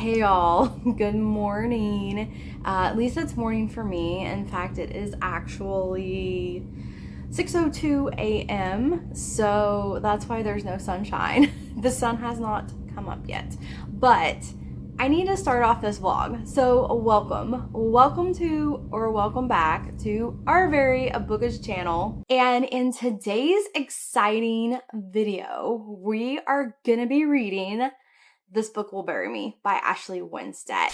Hey y'all, good morning. At least it's morning for me. In fact, it is actually 6:02 a.m. So that's why there's no sunshine. The sun has not come up yet. But I need to start off this vlog. So welcome to or welcome back to our very bookish channel. And in today's exciting video, we are gonna be reading This Book Will Bury Me by Ashley Winstead.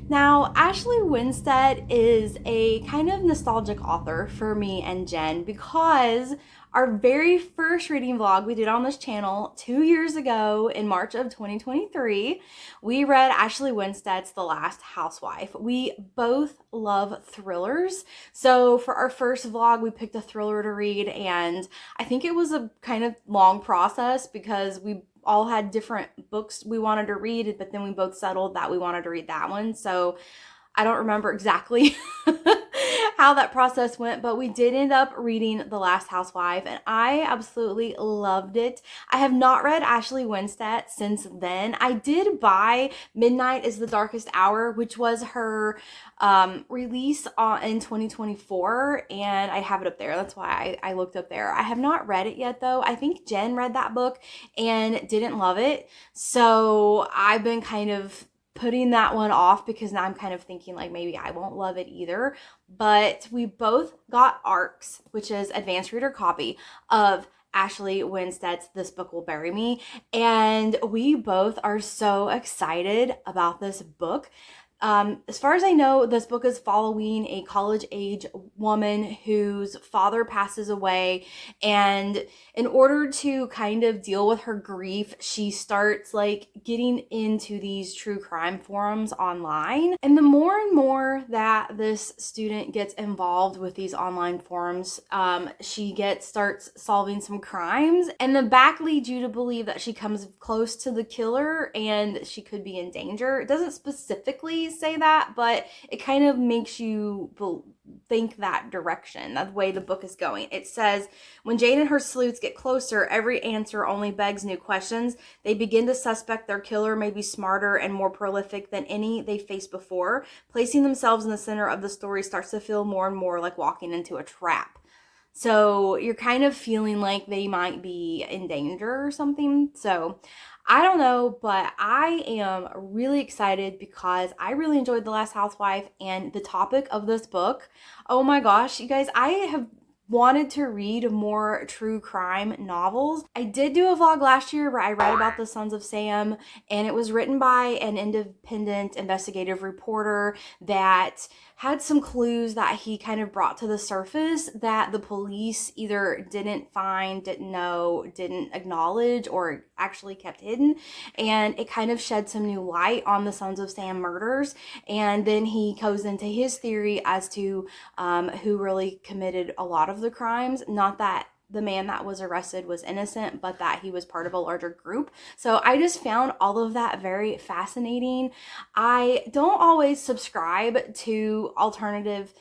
Now, Ashley Winstead is a kind of nostalgic author for me and Jen because our very first reading vlog we did on this channel 2 years ago in March of 2023, we read Ashley Winstead's The Last Housewife. We both love thrillers. So for our first vlog, we picked a thriller to read, and I think it was a kind of long process because we all had different books we wanted to read, but then we both settled that we wanted to read that one. So I don't remember exactly how that process went, but we did end up reading The Last Housewife, and I absolutely loved it. I have not read Ashley Winstead since then. I did buy Midnight is the Darkest Hour, which was her release in 2024, and I have it up there. That's why I looked up there. I have not read it yet, though. I think Jen read that book and didn't love it, so I've been kind of putting that one off because now I'm kind of thinking like maybe I won't love it either. But we both got ARCs, which is advanced reader copy of Ashley Winstead's This Book Will Bury Me, and we both are so excited about this book. As far as I know, this book is following a college-age woman whose father passes away, and in order to kind of deal with her grief, she starts like getting into these true crime forums online. And the more and more that this student gets involved with these online forums, she starts solving some crimes, and the back leads you to believe that she comes close to the killer and she could be in danger. It doesn't specifically say that, but it kind of makes you think that direction, that way the book is going. It says, when Jane and her sleuths get closer, every answer only begs new questions. They begin to suspect their killer may be smarter and more prolific than any they faced before. Placing themselves in the center of the story starts to feel more and more like walking into a trap. So you're kind of feeling like they might be in danger or something. So I don't know, but I am really excited because I really enjoyed The Last Housewife and the topic of this book. Oh my gosh, you guys, I have wanted to read more true crime novels. I did do a vlog last year where I read about the Sons of Sam, and it was written by an independent investigative reporter that had some clues that he kind of brought to the surface that the police either didn't find, didn't know, didn't acknowledge, or actually kept hidden. And it kind of shed some new light on the Sons of Sam murders. And then he goes into his theory as to who really committed a lot of the crimes. Not that the man that was arrested was innocent, but that he was part of a larger group. So I just found all of that very fascinating. I don't always subscribe to alternative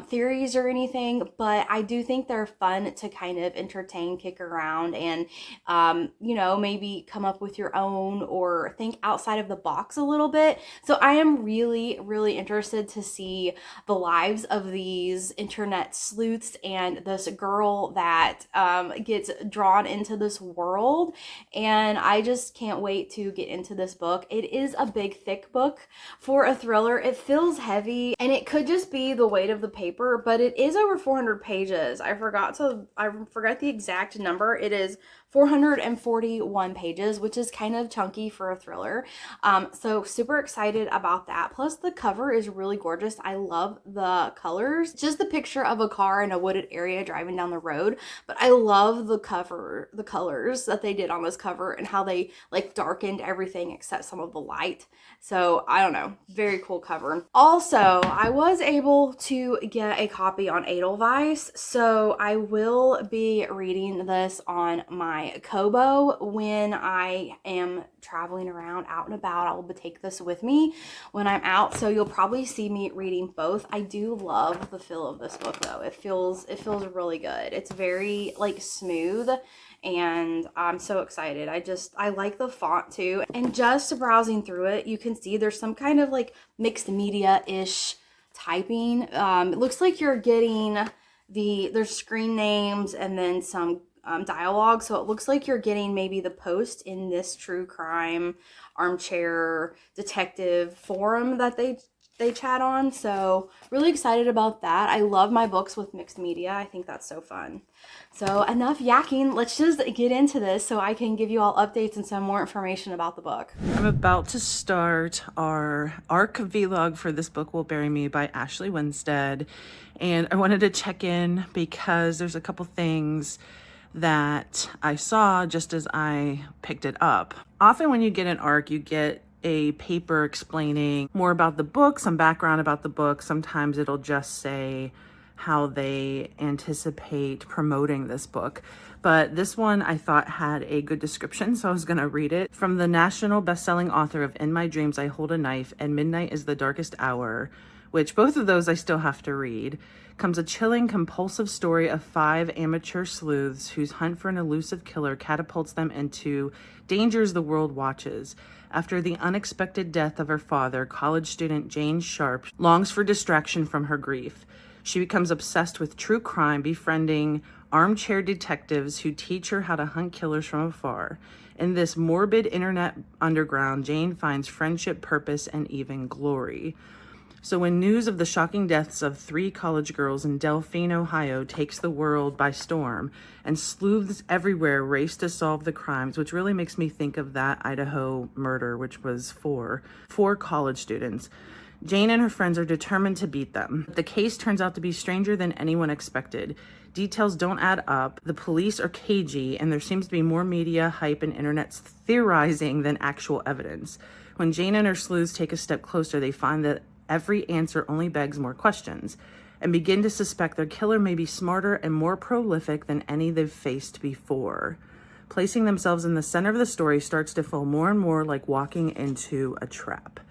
theories or anything, but I do think they're fun to kind of entertain, kick around, and you know, maybe come up with your own or think outside of the box a little bit. So I am really, really interested to see the lives of these internet sleuths and this girl that gets drawn into this world, and I just can't wait to get into this book. It is a big, thick book for a thriller. It feels heavy, and it could just be the weight of the paper, but it is over 400 pages. I forgot the exact number. It is 441 pages, which is kind of chunky for a thriller. So super excited about that. Plus the cover is really gorgeous. I love the colors. Just the picture of a car in a wooded area driving down the road, but I love the cover, the colors that they did on this cover and how they like darkened everything except some of the light. So I don't know, very cool cover. Also, I was able to get a copy on Edelweiss, so I will be reading this on my my Kobo when I am traveling around out and about. I will take this with me when I'm out, so you'll probably see me reading both. I do love the feel of this book though. It feels really good. It's very like smooth, and I'm so excited. I like the font too. And just browsing through it, you can see there's some kind of like mixed media-ish typing. It looks like you're getting there's screen names and then some dialogue, so it looks like you're getting maybe the post in this true crime armchair detective forum that they chat on. So really excited about that. I love my books with mixed media. I think that's so fun. So enough yakking, let's just get into this so I can give you all updates and some more information about the book. I'm about to start our ARC vlog for This Book Will Bury Me by Ashley Winstead, and I wanted to check in because there's a couple things that I saw just as I picked it up. Often when you get an ARC, you get a paper explaining more about the book, some background about the book. Sometimes it'll just say how they anticipate promoting this book. But this one I thought had a good description, so I was gonna read it. From the national best-selling author of In My Dreams I Hold a Knife and Midnight is the Darkest Hour, which both of those I still have to read, comes a chilling, compulsive story of 5 amateur sleuths whose hunt for an elusive killer catapults them into dangers the world watches. After the unexpected death of her father, college student Jane Sharp longs for distraction from her grief. She becomes obsessed with true crime, befriending armchair detectives who teach her how to hunt killers from afar. In this morbid internet underground, Jane finds friendship, purpose, and even glory. So when news of the shocking deaths of 3 college girls in Delphine, Ohio takes the world by storm, and sleuths everywhere race to solve the crimes, which really makes me think of that Idaho murder, which was four college students, Jane and her friends are determined to beat them. The case turns out to be stranger than anyone expected. Details don't add up, the police are cagey, and there seems to be more media hype and internet theorizing than actual evidence. When Jane and her sleuths take a step closer, they find that every answer only begs more questions, and begin to suspect their killer may be smarter and more prolific than any they've faced before. Placing themselves in the center of the story starts to feel more and more like walking into a trap.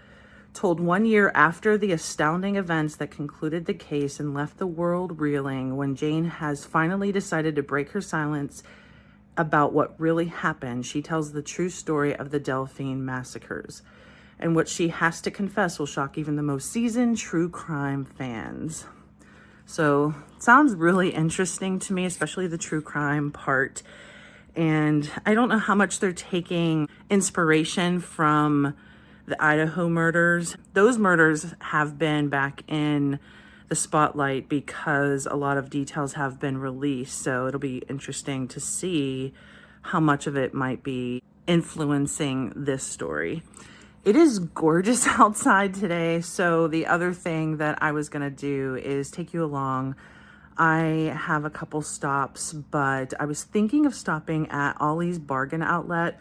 Told 1 year after the astounding events that concluded the case and left the world reeling, when Jane has finally decided to break her silence about what really happened, she tells the true story of the Delphine massacres. And what she has to confess will shock even the most seasoned true crime fans. So, sounds really interesting to me, especially the true crime part. And I don't know how much they're taking inspiration from the Idaho murders. Those murders have been back in the spotlight because a lot of details have been released. So it'll be interesting to see how much of it might be influencing this story. It is gorgeous outside today, so the other thing that I was gonna do is take you along. I have a couple stops, but I was thinking of stopping at Ollie's Bargain Outlet.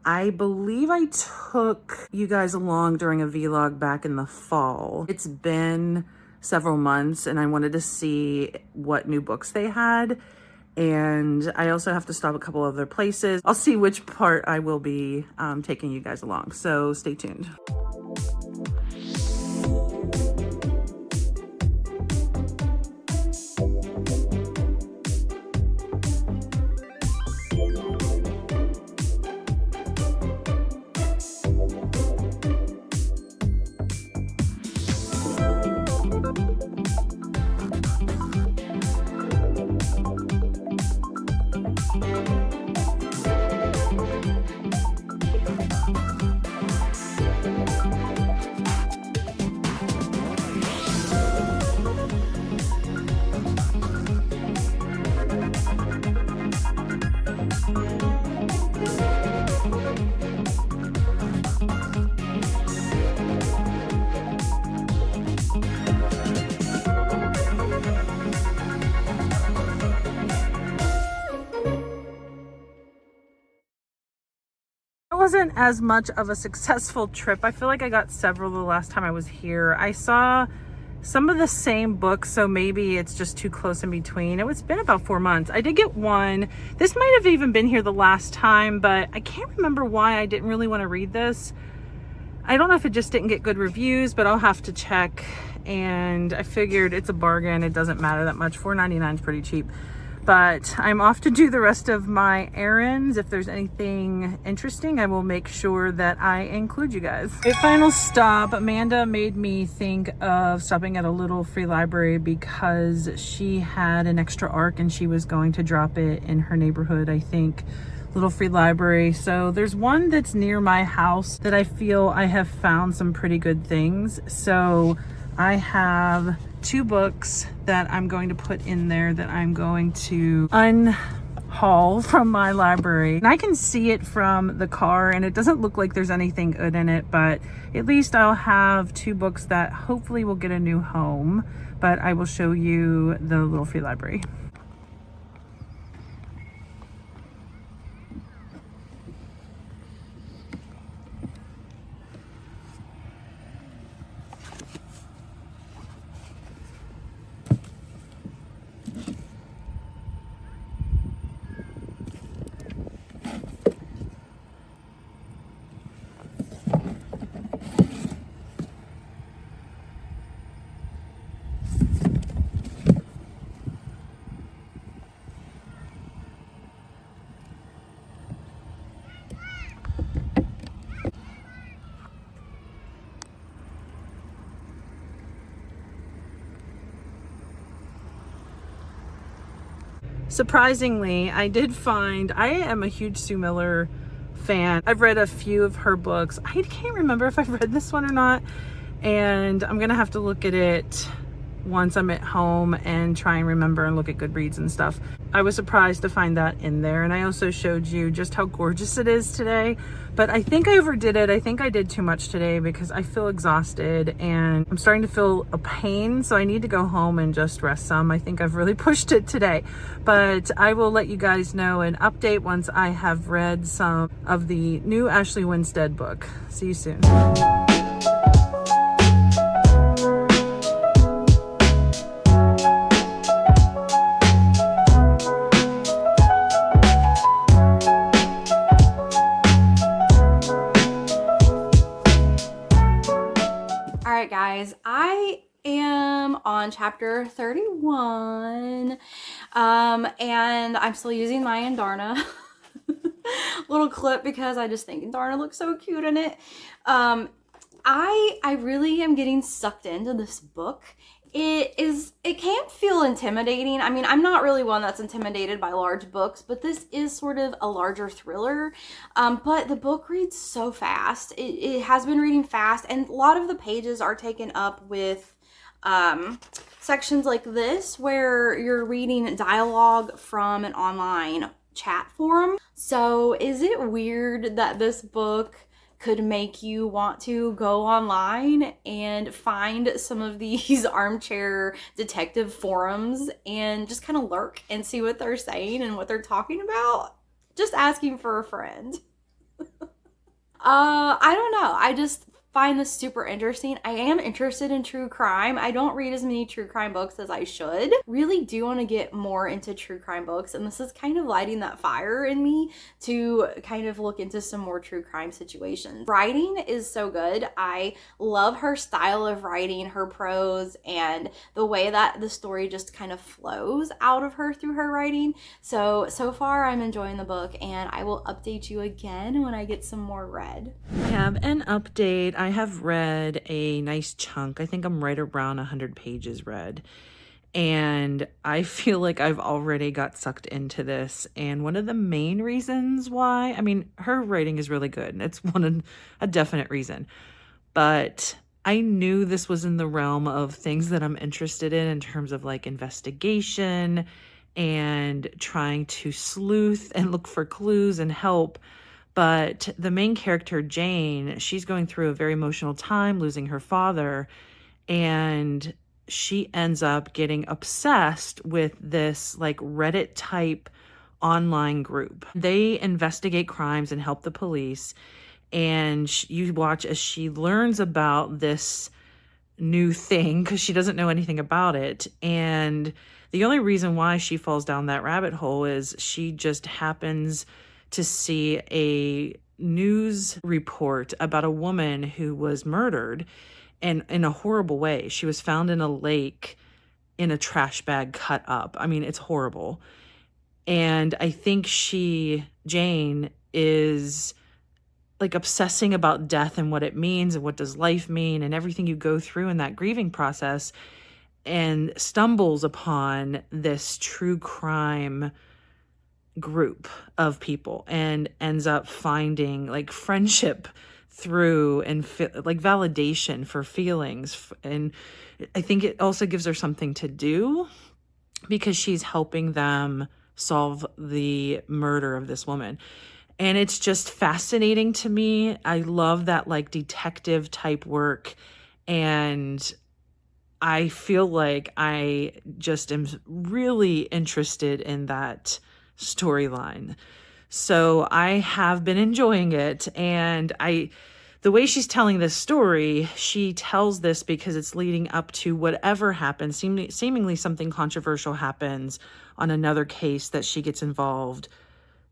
I believe I took you guys along during a vlog back in the fall. It's been several months and I wanted to see what new books they had. And I also have to stop a couple other places. I'll see which part I will be taking you guys along. So stay tuned. It wasn't as much of a successful trip. I feel like I got several the last time I was here. I saw some of the same books, so maybe it's just too close in between. It's been about 4 months. I did get one. This might have even been here the last time, but I can't remember why I didn't really want to read this. I don't know if it just didn't get good reviews, but I'll have to check. And I figured it's a bargain. It doesn't matter that much. $4.99 is pretty cheap. But I'm off to do the rest of my errands. If there's anything interesting, I will make sure that I include you guys. A final stop, Amanda made me think of stopping at a little free library because she had an extra ARC and she was going to drop it in her neighborhood, I think. Little free library. So there's one that's near my house that I feel I have found some pretty good things. So I have 2 books that I'm going to put in there that I'm going to unhaul from my library. And I can see it from the car and it doesn't look like there's anything good in it, but at least I'll have 2 books that hopefully will get a new home. But I will show you the little free library. Surprisingly, I am a huge Sue Miller fan. I've read a few of her books. I can't remember if I've read this one or not, and I'm gonna have to look at it once I'm at home and try and remember and look at Goodreads and stuff. I was surprised to find that in there, and I also showed you just how gorgeous it is today, but I think I overdid it. I think I did too much today because I feel exhausted and I'm starting to feel a pain, so I need to go home and just rest some. I think I've really pushed it today, but I will let you guys know and update once I have read some of the new Ashley Winstead book. See you soon. Guys, I am on chapter 31 and I'm still using my Darna little clip because I just think Darna looks so cute in it. I really am getting sucked into this book. It can feel intimidating. I mean, I'm not really one that's intimidated by large books, but this is sort of a larger thriller. But the book reads so fast. It has been reading fast, and a lot of the pages are taken up with sections like this where you're reading dialogue from an online chat forum. So is it weird that this book could make you want to go online and find some of these armchair detective forums and just kind of lurk and see what they're saying and what they're talking about? Just asking for a friend. I don't know. I just find this super interesting. I am interested in true crime. I don't read as many true crime books as I should. Really do want to get more into true crime books, and this is kind of lighting that fire in me to kind of look into some more true crime situations. Writing is so good. I love her style of writing, her prose, and the way that the story just kind of flows out of her through her writing. So far I'm enjoying the book, and I will update you again when I get some more read. I have an update. I have read a nice chunk. I think I'm right around 100 pages read. And I feel like I've already got sucked into this. And one of the main reasons why, I mean, her writing is really good. And it's a definite reason. But I knew this was in the realm of things that I'm interested in terms of like investigation and trying to sleuth and look for clues and help. But the main character, Jane, she's going through a very emotional time, losing her father, and she ends up getting obsessed with this like Reddit type online group. They investigate crimes and help the police, and you watch as she learns about this new thing because she doesn't know anything about it. And the only reason why she falls down that rabbit hole is she just happens to see a news report about a woman who was murdered, and in a horrible way. She was found in a lake in a trash bag cut up. I mean, it's horrible. And I think Jane, is like obsessing about death and what it means and what does life mean and everything you go through in that grieving process, and stumbles upon this true crime group of people and ends up finding like friendship through and like validation for feelings. And I think it also gives her something to do because she's helping them solve the murder of this woman. And it's just fascinating to me. I love that like detective type work. And I feel like I just am really interested in that storyline. So I have been enjoying it. And the way she's telling this story, she tells this because it's leading up to whatever happens, seemingly something controversial happens on another case that she gets involved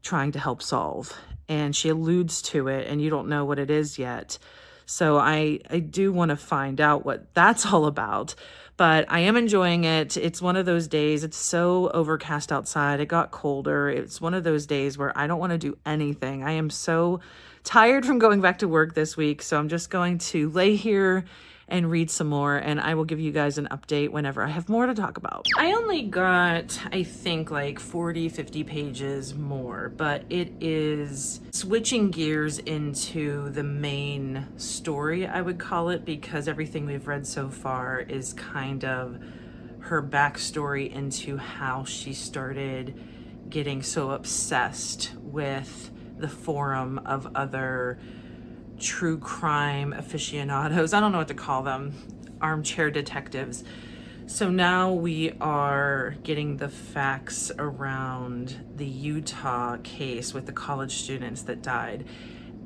trying to help solve. And she alludes to it, and you don't know what it is yet. So I do want to find out what that's all about. But I am enjoying it. It's one of those days. It's so overcast outside. It got colder. It's one of those days where I don't want to do anything. I am so tired from going back to work this week. So I'm just going to lay here and read some more, and I will give you guys an update whenever I have more to talk about. I only got, I think, like 40, 50 pages more, but it is switching gears into the main story, I would call it, because everything we've read so far is kind of her backstory into how she started getting so obsessed with the forum of other true crime aficionados. I don't know what to call them, armchair detectives. So now we are getting the facts around the Utah case with the college students that died.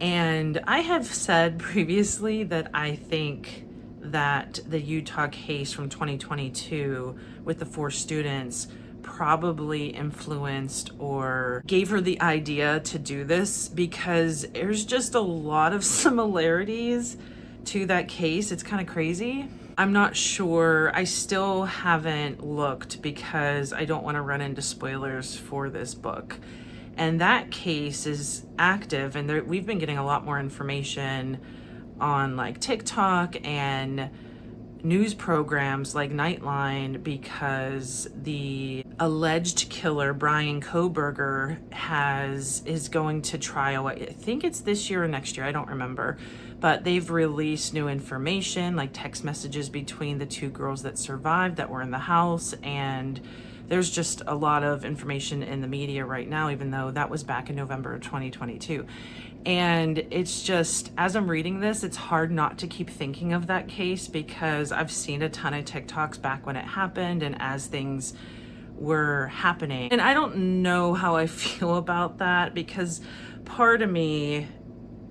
And I have said previously that I think that the Utah case from 2022 with the 4 students probably influenced or gave her the idea to do this, because there's just a lot of similarities to that case. It's kind of crazy. I'm not sure. I still haven't looked because I don't want to run into spoilers for this book. And that case is active, and we've been getting a lot more information on like TikTok and news programs like Nightline, because the alleged killer Brian Koberger is going to trial. I think it's this year or next year, I don't remember, but they've released new information, like text messages between the 2 girls that survived that were in the house. And there's just a lot of information in the media right now, even though that was back in November of 2022. And it's just, as I'm reading this, it's hard not to keep thinking of that case, because I've seen a ton of TikToks back when it happened and as things were happening. And I don't know how I feel about that, because part of me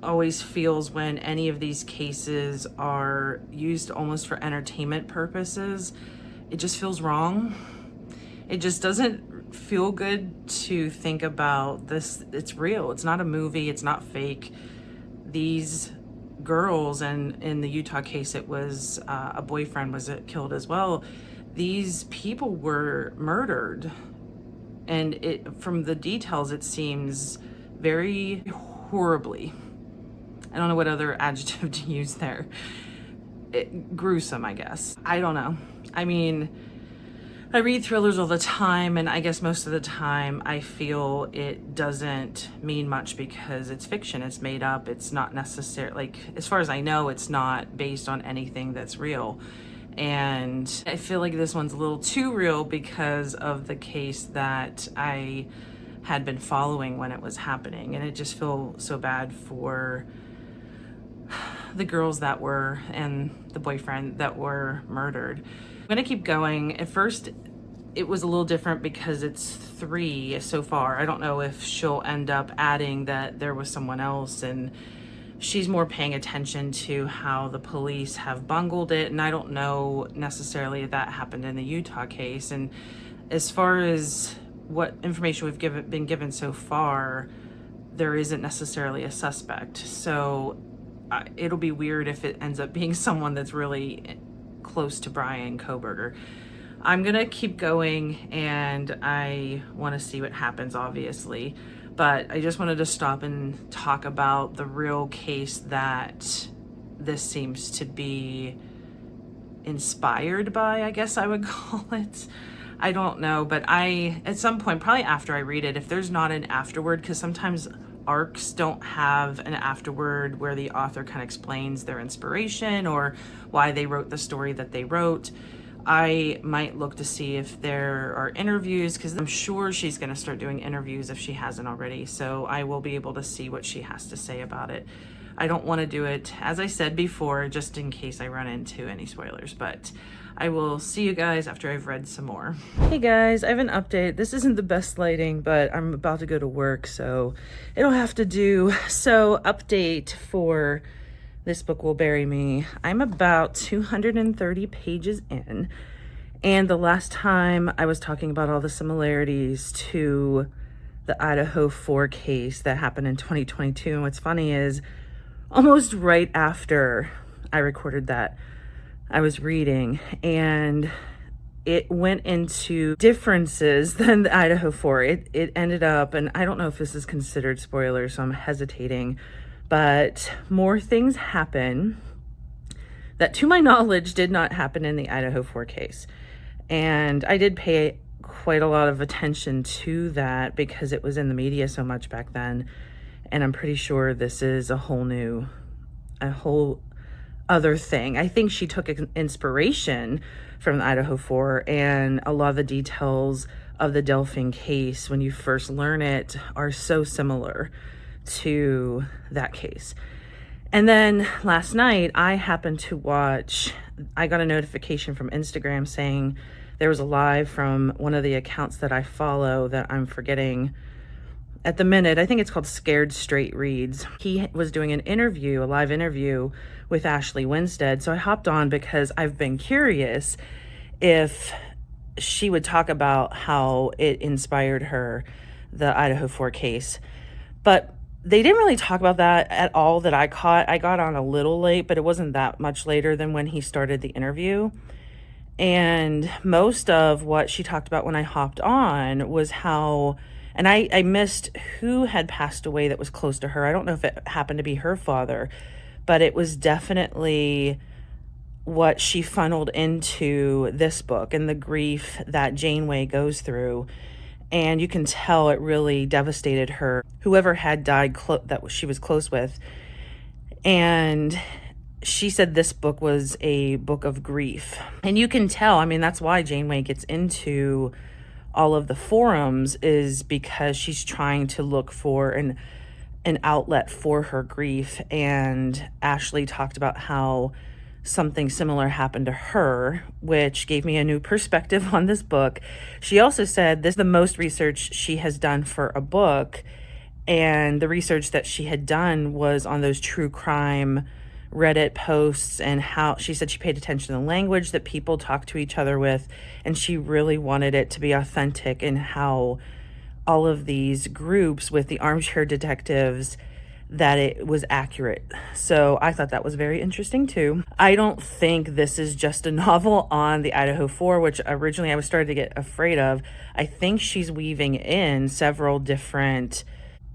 always feels when any of these cases are used almost for entertainment purposes, it just feels wrong. It just doesn't feel good to think about this. It's real. It's not a movie. It's not fake. These girls, and in the Utah case, it was a boyfriend was killed as well. These people were murdered, and from the details, it seems very horribly. I don't know what other adjective to use there. Gruesome, I guess. I don't know. I mean, I read thrillers all the time, and I guess most of the time I feel it doesn't mean much because it's fiction, it's made up, it's not necessarily, like, as far as I know, it's not based on anything that's real. And I feel like this one's a little too real because of the case that I had been following when it was happening. And it just feels so bad for the girls that were, and the boyfriend that were murdered. I'm gonna keep going. At first, it was a little different because it's 3 so far. I don't know if she'll end up adding that there was someone else and she's more paying attention to how the police have bungled it. And I don't know necessarily if that happened in the Utah case. And as far as what information we've been given so far, there isn't necessarily a suspect. So it'll be weird if it ends up being someone that's really close to Brian Kohberger. I'm gonna keep going, and I want to see what happens, obviously, but I just wanted to stop and talk about the real case that this seems to be inspired by, I guess I would call it. I don't know, but at some point, probably after I read it, if there's not an afterword, because sometimes arcs don't have an afterword where the author kind of explains their inspiration or why they wrote the story that they wrote, I might look to see if there are interviews, because I'm sure she's going to start doing interviews if she hasn't already. So I will be able to see what she has to say about it. I don't want to do it, as I said before, just in case I run into any spoilers, but I will see you guys after I've read some more. Hey guys, I have an update. This isn't the best lighting, but I'm about to go to work, so it'll have to do. So update for This Book Will Bury Me. I'm about 230 pages in, and the last time I was talking about all the similarities to the Idaho 4 case that happened in 2022, and what's funny is almost right after I recorded that, I was reading, and it went into differences than the Idaho 4. It ended up, and I don't know if this is considered spoilers, so I'm hesitating, but more things happen that, to my knowledge, did not happen in the Idaho 4 case. And I did pay quite a lot of attention to that because it was in the media so much back then. And I'm pretty sure this is a whole other thing. I think she took inspiration from the Idaho 4, and a lot of the details of the Delphine case, when you first learn it, are so similar to that case. And then last night I happened to I got a notification from Instagram saying there was a live from one of the accounts that I follow that I'm forgetting at the minute. I think it's called Scared Straight Reads. He was doing a live interview with Ashley Winstead. So I hopped on because I've been curious if she would talk about how it inspired her, the Idaho 4 case. But they didn't really talk about that at all that I caught. I got on a little late, but it wasn't that much later than when he started the interview. And most of what she talked about when I hopped on was how, and I missed who had passed away that was close to her. I don't know if it happened to be her father, but it was definitely what she funneled into this book and the grief that Janeway goes through. And you can tell it really devastated her, whoever had died that she was close with. And she said this book was a book of grief. And you can tell, I mean, that's why Janeway gets into all of the forums, is because she's trying to look for an outlet for her grief. And Ashley talked about how something similar happened to her, which gave me a new perspective on this book. She also said this is the most research she has done for a book, and the research that she had done was on those true crime Reddit posts, and how she said she paid attention to the language that people talk to each other with, and she really wanted it to be authentic in how all of these groups with the armchair detectives, that it was accurate. So I thought that was very interesting too. I don't think this is just a novel on the Idaho 4, which originally I was starting to get afraid of. I think she's weaving in several different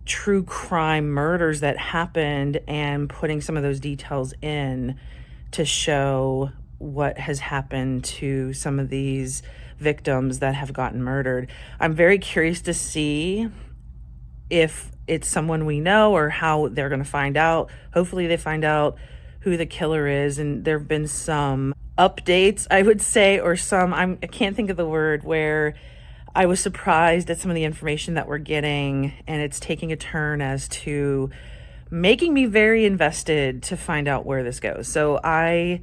true crime murders that happened and putting some of those details in to show what has happened to some of these victims that have gotten murdered. I'm very curious to see if it's someone we know or how they're going to find out. Hopefully they find out who the killer is. And there have been some updates, I would say, or I can't think of the word, where I was surprised at some of the information that we're getting, and it's taking a turn as to making me very invested to find out where this goes. So I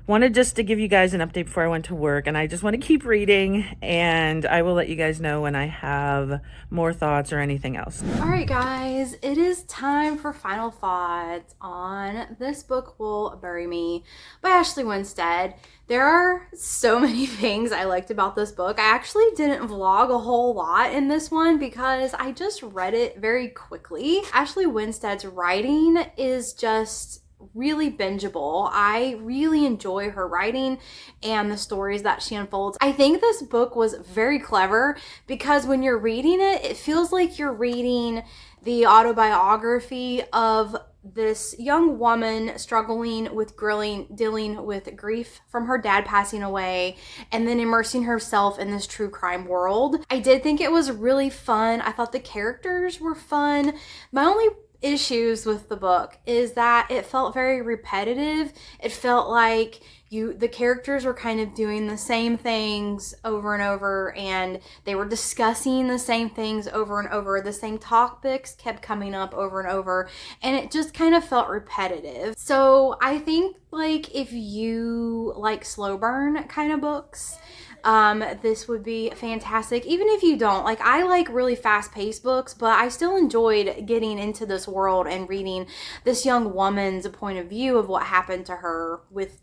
wanted just to give you guys an update before I went to work, and I just want to keep reading, and I will let you guys know when I have more thoughts or anything else. All right, guys, it is time for final thoughts on This Book Will Bury Me by Ashley Winstead. There are so many things I liked about this book. I actually didn't vlog a whole lot in this one because I just read it very quickly. Ashley Winstead's writing is just really bingeable. I really enjoy her writing and the stories that she unfolds. I think this book was very clever because when you're reading it, it feels like you're reading the autobiography of this young woman struggling with dealing with grief from her dad passing away and then immersing herself in this true crime world. I did think it was really fun. I thought the characters were fun. My only issues with the book is that it felt very repetitive. It felt like the characters were kind of doing the same things over and over, and they were discussing the same things over and over. The same topics kept coming up over and over, and it just kind of felt repetitive. So I think, like, if you like slow burn kind of books, this would be fantastic. Even if you don't, like, I like really fast-paced books, but I still enjoyed getting into this world and reading this young woman's point of view of what happened to her with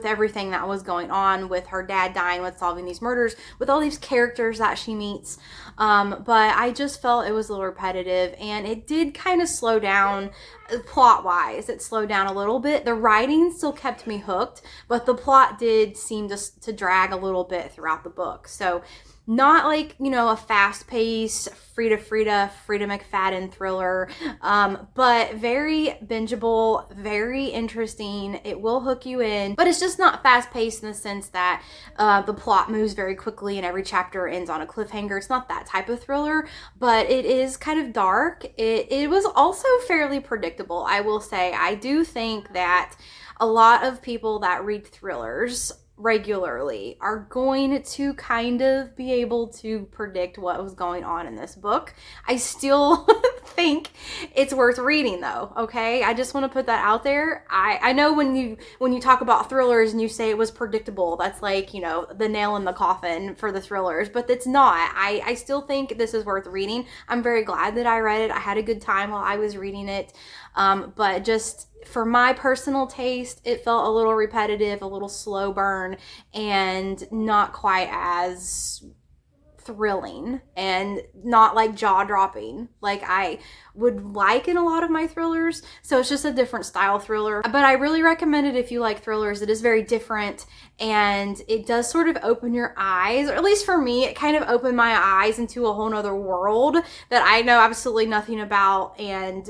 everything that was going on, with her dad dying, with solving these murders, with all these characters that she meets. But I just felt it was a little repetitive, and it did kind of slow down plot-wise. It slowed down a little bit. The writing still kept me hooked, but the plot did seem to drag a little bit throughout the book. So not like, you know, a fast-paced Frida McFadden thriller, but very bingeable, very interesting. It will hook you in, but it's just not fast-paced in the sense that the plot moves very quickly and every chapter ends on a cliffhanger. It's not that type of thriller, but it is kind of dark. It was also fairly predictable, I will say. I do think that a lot of people that read thrillers regularly are going to kind of be able to predict what was going on in this book. I still think it's worth reading, though, okay? I just want to put that out there. I know when you talk about thrillers and you say it was predictable, that's like, you know, the nail in the coffin for the thrillers, but it's not. I still think this is worth reading. I'm very glad that I read it. I had a good time while I was reading it, but just for my personal taste, it felt a little repetitive, a little slow burn, and not quite as thrilling and not like jaw-dropping like I would like in a lot of my thrillers. So it's just a different style thriller, but I really recommend it if you like thrillers. It is very different, and it does sort of open your eyes, or at least for me, it kind of opened my eyes into a whole nother world that I know absolutely nothing about. And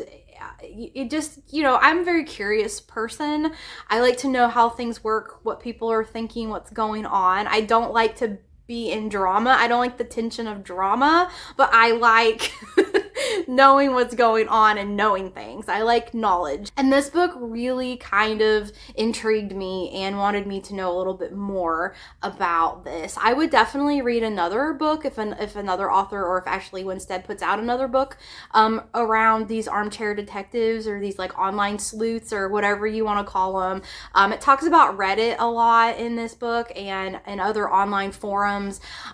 it just, you know, I'm a very curious person. I like to know how things work, what people are thinking, what's going on. I don't like to be in drama. I don't like the tension of drama, but I like knowing what's going on and knowing things. I like knowledge. And this book really kind of intrigued me and wanted me to know a little bit more about this. I would definitely read another book if another author, or if Ashley Winstead puts out another book around these armchair detectives, or these like online sleuths, or whatever you want to call them. It talks about Reddit a lot in this book and other online forums.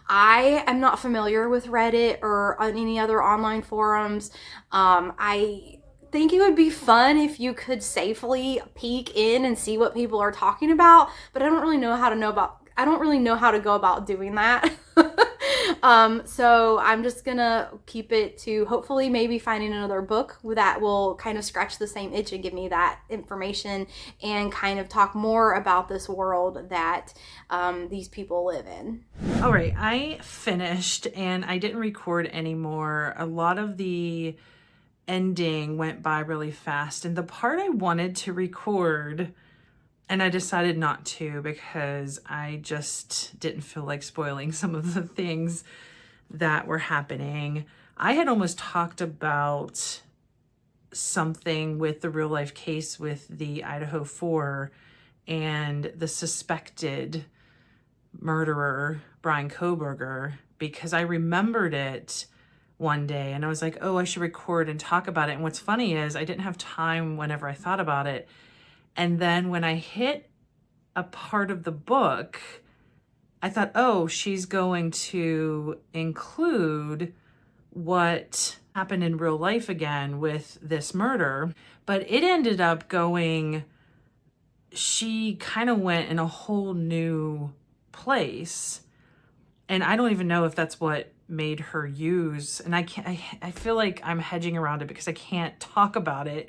I am not familiar with Reddit or any other online forums. I think it would be fun if you could safely peek in and see what people are talking about, but I don't really know how to go about doing that. So I'm just gonna keep it to hopefully maybe finding another book that will kind of scratch the same itch and give me that information and kind of talk more about this world that these people live in. All right, I finished and I didn't record anymore. A lot of the ending went by really fast, and the part I wanted to record, and I decided not to because I just didn't feel like spoiling some of the things that were happening. I had almost talked about something with the real life case with the Idaho 4 and the suspected murderer, Brian Koberger, because I remembered it one day and I was like, oh, I should record and talk about it. And what's funny is I didn't have time whenever I thought about it. And then when I hit a part of the book, I thought, oh, she's going to include what happened in real life again with this murder. But it ended up going, she kind of went in a whole new place. And I don't even know if that's what made her use, and I feel like I'm hedging around it because I can't talk about it.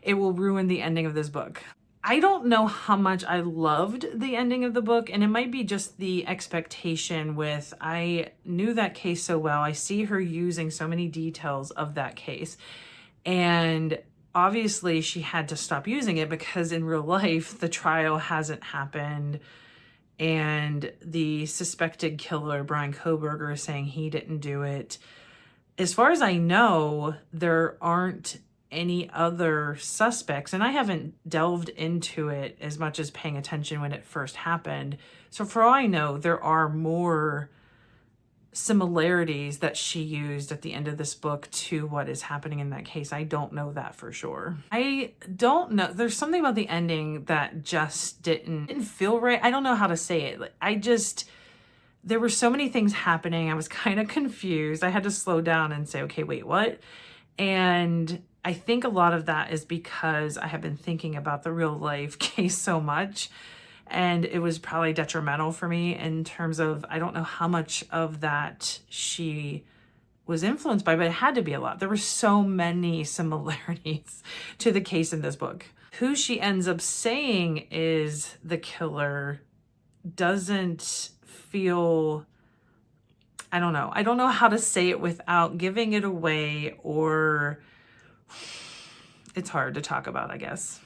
It will ruin the ending of this book. I don't know how much I loved the ending of the book, and it might be just the expectation with, I knew that case so well. I see her using so many details of that case, and obviously she had to stop using it because in real life, the trial hasn't happened. And the suspected killer, Brian Kohberger, is saying he didn't do it. As far as I know, there aren't any other suspects, and I haven't delved into it as much as paying attention when it first happened. So for all I know, there are more similarities that she used at the end of this book to what is happening in that case. I don't know that for sure. I don't know. There's something about the ending that just didn't feel right. I don't know how to say it. There were so many things happening. I was kind of confused. I had to slow down and say, okay, wait, what? And I think a lot of that is because I have been thinking about the real life case so much. And it was probably detrimental for me in terms of, I don't know how much of that she was influenced by, but it had to be a lot. There were so many similarities to the case in this book. Who she ends up saying is the killer doesn't feel, I don't know. I don't know how to say it without giving it away, or it's hard to talk about, I guess.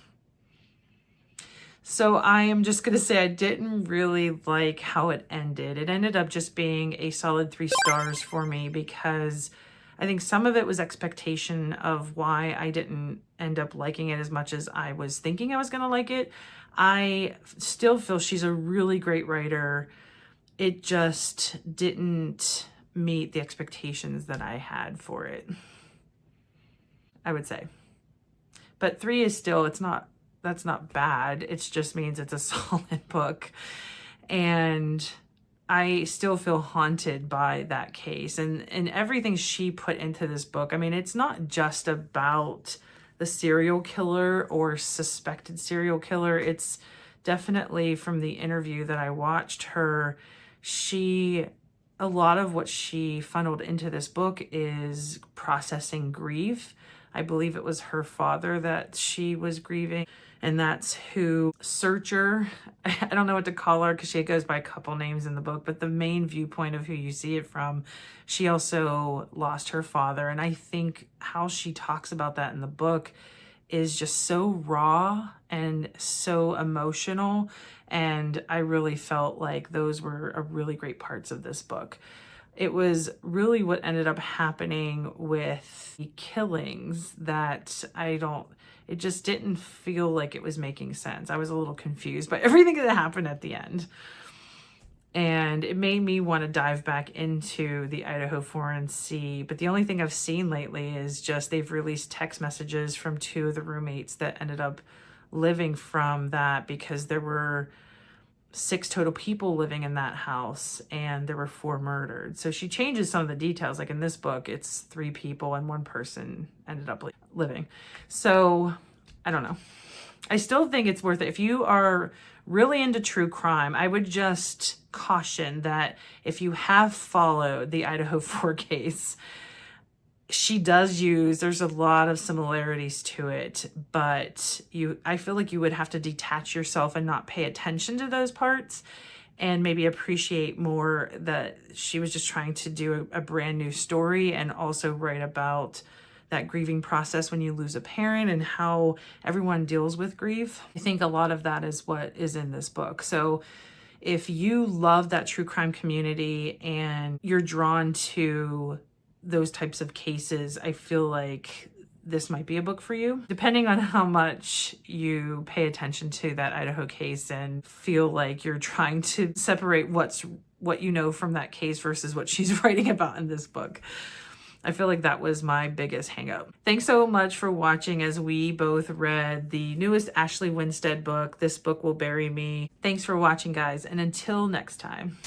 So I am just going to say I didn't really like how it ended. It ended up just being a solid 3 stars for me because I think some of it was expectation of why I didn't end up liking it as much as I was thinking I was going to like it. I still feel she's a really great writer. It just didn't meet the expectations that I had for it, I would say. But 3 is still, that's not bad. It just means it's a solid book. And I still feel haunted by that case and everything she put into this book. I mean, it's not just about the serial killer or suspected serial killer. It's definitely, from the interview that I watched her, a lot of what she funneled into this book is processing grief. I believe it was her father that she was grieving. And that's who Searcher, I don't know what to call her because she goes by a couple names in the book, but the main viewpoint of who you see it from, she also lost her father. And I think how she talks about that in the book is just so raw and so emotional. And I really felt like those were really great parts of this book. It was really what ended up happening with the killings that it just didn't feel like it was making sense. I was a little confused by everything that happened at the end. And it made me want to dive back into the Idaho 4 and see. But the only thing I've seen lately is just they've released text messages from 2 of the roommates that ended up living from that, because there were 6 total people living in that house and there were 4 murdered. So she changes some of the details. Like in this book, it's 3 people and 1 person ended up living. So I don't know. I still think it's worth it. If you are really into true crime, I would just caution that if you have followed the Idaho 4 case, there's a lot of similarities to it, but I feel like you would have to detach yourself and not pay attention to those parts and maybe appreciate more that she was just trying to do a brand new story and also write about that grieving process when you lose a parent and how everyone deals with grief. I think a lot of that is what is in this book. So if you love that true crime community and you're drawn to those types of cases, I feel like this might be a book for you, depending on how much you pay attention to that Idaho case and feel like you're trying to separate what you know from that case versus what she's writing about in this book. I feel like that was my biggest hang up. Thanks so much for watching as we both read the newest Ashley Winstead book, This Book Will Bury Me. Thanks for watching, guys, and until next time.